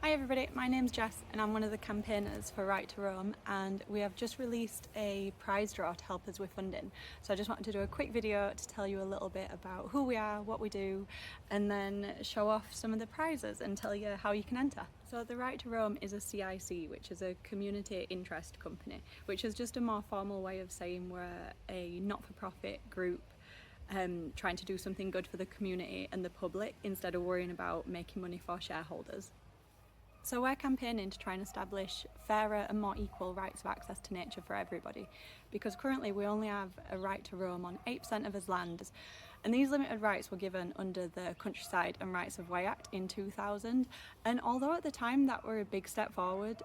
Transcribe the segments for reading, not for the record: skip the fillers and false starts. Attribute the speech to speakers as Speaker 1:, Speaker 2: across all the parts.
Speaker 1: Hi everybody, my name's Jess and I'm one of the campaigners for Right to Roam, and we have just released a prize draw to help us with funding. So I just wanted to do a quick video to tell you a little bit about who we are, what we do, and then show off some of the prizes and tell you how you can enter. So the Right to Roam is a CIC, which is a community interest company, which is just a more formal way of saying we're a not-for-profit group trying to do something good for the community and the public instead of worrying about making money for shareholders. So we're campaigning to try and establish fairer and more equal rights of access to nature for everybody, because currently we only have a right to roam on 8% of his land, and these limited rights were given under the Countryside and Rights of Way Act in 2000, and although at the time that were a big step forward,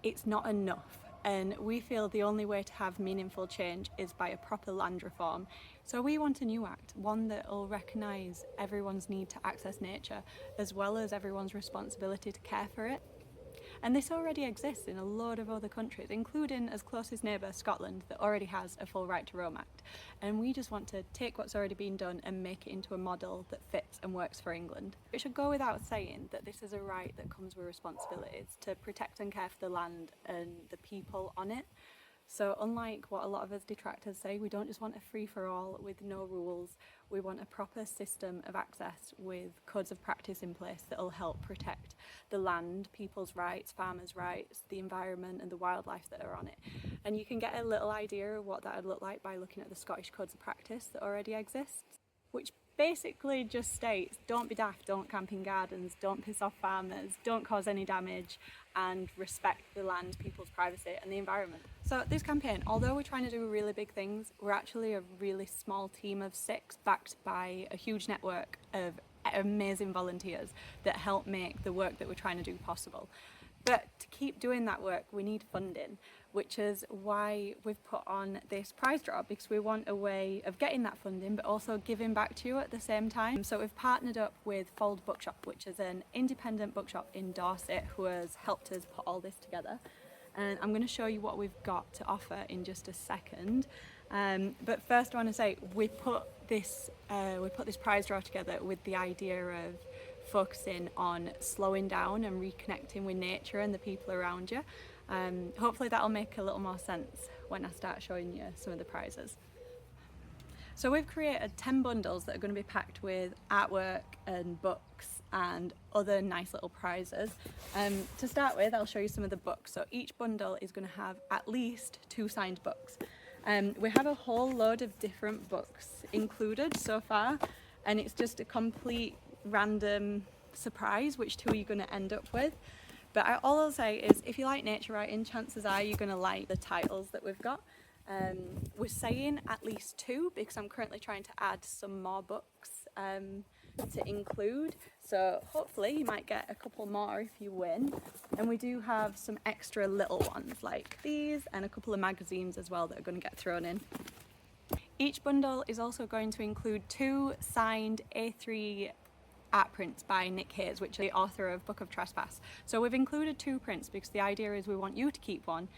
Speaker 1: it's not enough. And we feel the only way to have meaningful change is by a proper land reform. So we want a new act, one that will recognise everyone's need to access nature, as well as everyone's responsibility to care for it. And this already exists in a load of other countries, including as closest neighbour Scotland, that already has a full Right to Roam Act. And we just want to take what's already been done and make it into a model that fits and works for England. It should go without saying that this is a right that comes with responsibilities to protect and care for the land and the people on it. So unlike what a lot of us detractors say, we don't just want a free-for-all with no rules. We want a proper system of access with codes of practice in place that will help protect the land, people's rights, farmers' rights, the environment and the wildlife that are on it. And you can get a little idea of what that would look like by looking at the Scottish codes of practice that already exists, which basically just states don't be daft, don't camp in gardens, don't piss off farmers, don't cause any damage, and respect the land, people's privacy and the environment. So this campaign, although we're trying to do really big things, we're actually a really small team of 6 backed by a huge network of amazing volunteers that help make the work that we're trying to do possible. But to keep doing that work, we need funding, which is why we've put on this prize draw, because we want a way of getting that funding, but also giving back to you at the same time. So we've partnered up with Fold Bookshop, which is an independent bookshop in Dorset, who has helped us put all this together. And I'm going to show you what we've got to offer in just a second. But first I want to say we put this prize draw together with the idea of focusing on slowing down and reconnecting with nature and the people around you. Hopefully that'll make a little more sense when I start showing you some of the prizes. So we've created 10 bundles that are going to be packed with artwork and books and other nice little prizes. To start with, I'll show you some of the books. So each bundle is going to have at least 2 signed books. We have a whole load of different books included so far, and it's just a complete random surprise which 2 you're going to end up with. But all I'll say is if you like nature writing, chances are you're going to like the titles that we've got. We're saying at least 2 because I'm currently trying to add some more books to include, so hopefully you might get a couple more if you win. And we do have some extra little ones like these and a couple of magazines as well that are going to get thrown in. Each bundle is also going to include 2 signed A3 art prints by Nick Hayes, which is the author of Book of Trespass. So we've included 2 prints because the idea is we want you to keep one,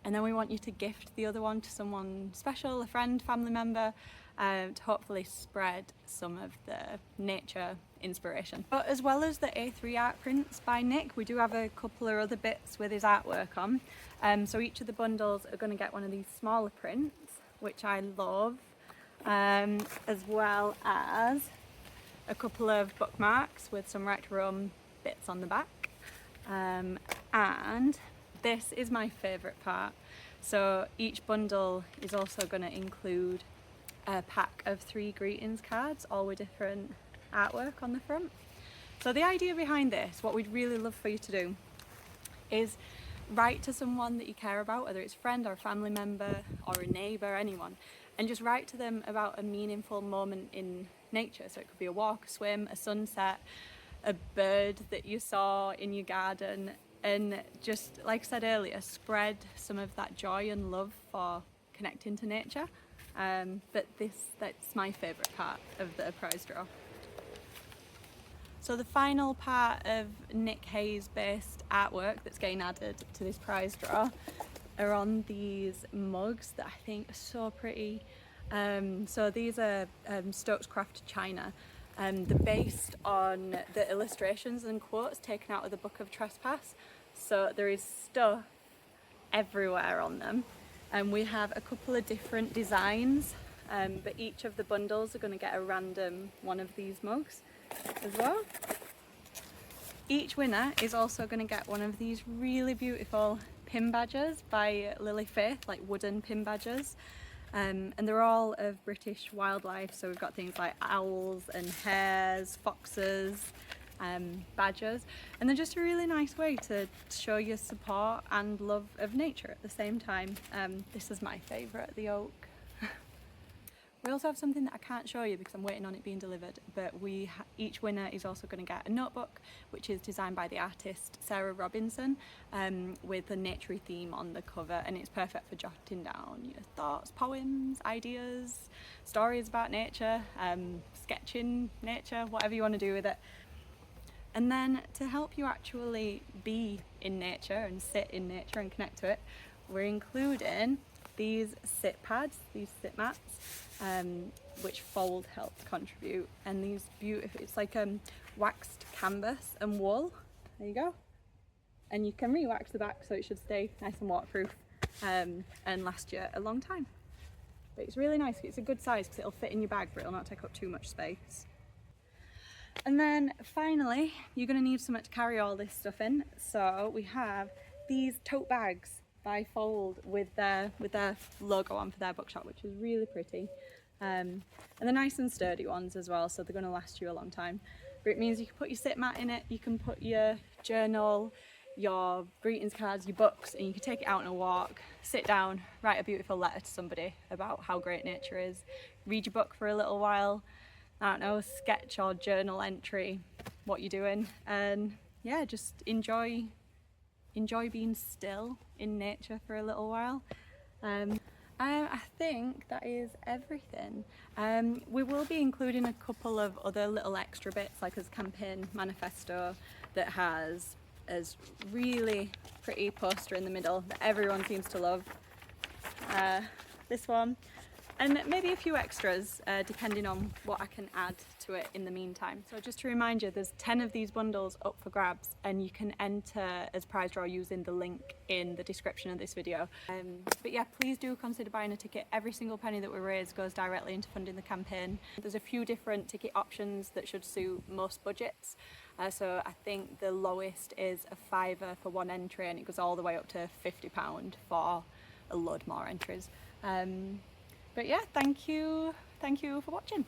Speaker 1: and then we want you to gift the other one to someone special, a friend, family member, to hopefully spread some of the nature inspiration. But as well as the A3 art prints by Nick, we do have a couple of other bits with his artwork on. So each of the bundles are going to get one of these smaller prints, which I love, as well as a couple of bookmarks with some Right to Roam bits on the back. And this is my favourite part. So each bundle is also going to include a pack of 3 greetings cards, all with different artwork on the front. So the idea behind this, what we'd really love for you to do, is write to someone that you care about, whether it's a friend or a family member or a neighbour, anyone, and just write to them about a meaningful moment in nature. So it could be a walk, a swim, a sunset, a bird that you saw in your garden, and just, like I said earlier, spread some of that joy and love for connecting to nature. But that's my favourite part of the prize draw. So the final part of Nick Hayes based artwork that's getting added to this prize draw are on these mugs that I think are so pretty. So these are Stokes Craft China, They're based on the illustrations and quotes taken out of the Book of Trespass, so there is stuff everywhere on them. And we have a couple of different designs, but each of the bundles are going to get a random one of these mugs as well. Each winner is also going to get one of these really beautiful pin badges by Lily Faith, like wooden pin badges. And they're all of British wildlife, so we've got things like owls and hares, foxes, badgers, and they're just a really nice way to show your support and love of nature at the same time. This is my favourite, the oak. We also have something that I can't show you because I'm waiting on it being delivered, but each winner is also going to get a notebook which is designed by the artist Sarah Robinson, with a naturey theme on the cover, and it's perfect for jotting down your thoughts, poems, ideas, stories about nature, sketching nature, whatever you want to do with it. And then to help you actually be in nature and sit in nature and connect to it, we're including these sit pads, these sit mats, which Fold helped contribute, and these beautiful, it's like waxed canvas and wool. There you go. And you can re-wax the back so it should stay nice and waterproof and last you a long time. But it's really nice, it's a good size because it'll fit in your bag but it'll not take up too much space. And then finally, you're going to need something to carry all this stuff in, so we have these tote bags by Fold with their logo on for their bookshop, which is really pretty, and they're nice and sturdy ones as well, so they're going to last you a long time. But it means you can put your sit mat in it, you can put your journal, your greetings cards, your books, and you can take it out on a walk, sit down, write a beautiful letter to somebody about how great nature is, read your book for a little while, I don't know, sketch or journal entry what you're doing, and yeah, just enjoy being still in nature for a little while. I think that is everything. We will be including a couple of other little extra bits, like a campaign manifesto that has a really pretty poster in the middle that everyone seems to love. This one. And maybe a few extras depending on what I can add to it in the meantime. So just to remind you, there's 10 of these bundles up for grabs, and you can enter as prize draw using the link in the description of this video. But yeah, please do consider buying a ticket. Every single penny that we raise goes directly into funding the campaign. There's a few different ticket options that should suit most budgets. So I think the lowest is a £5 for one entry, and it goes all the way up to £50 for a load more entries. But yeah, thank you for watching.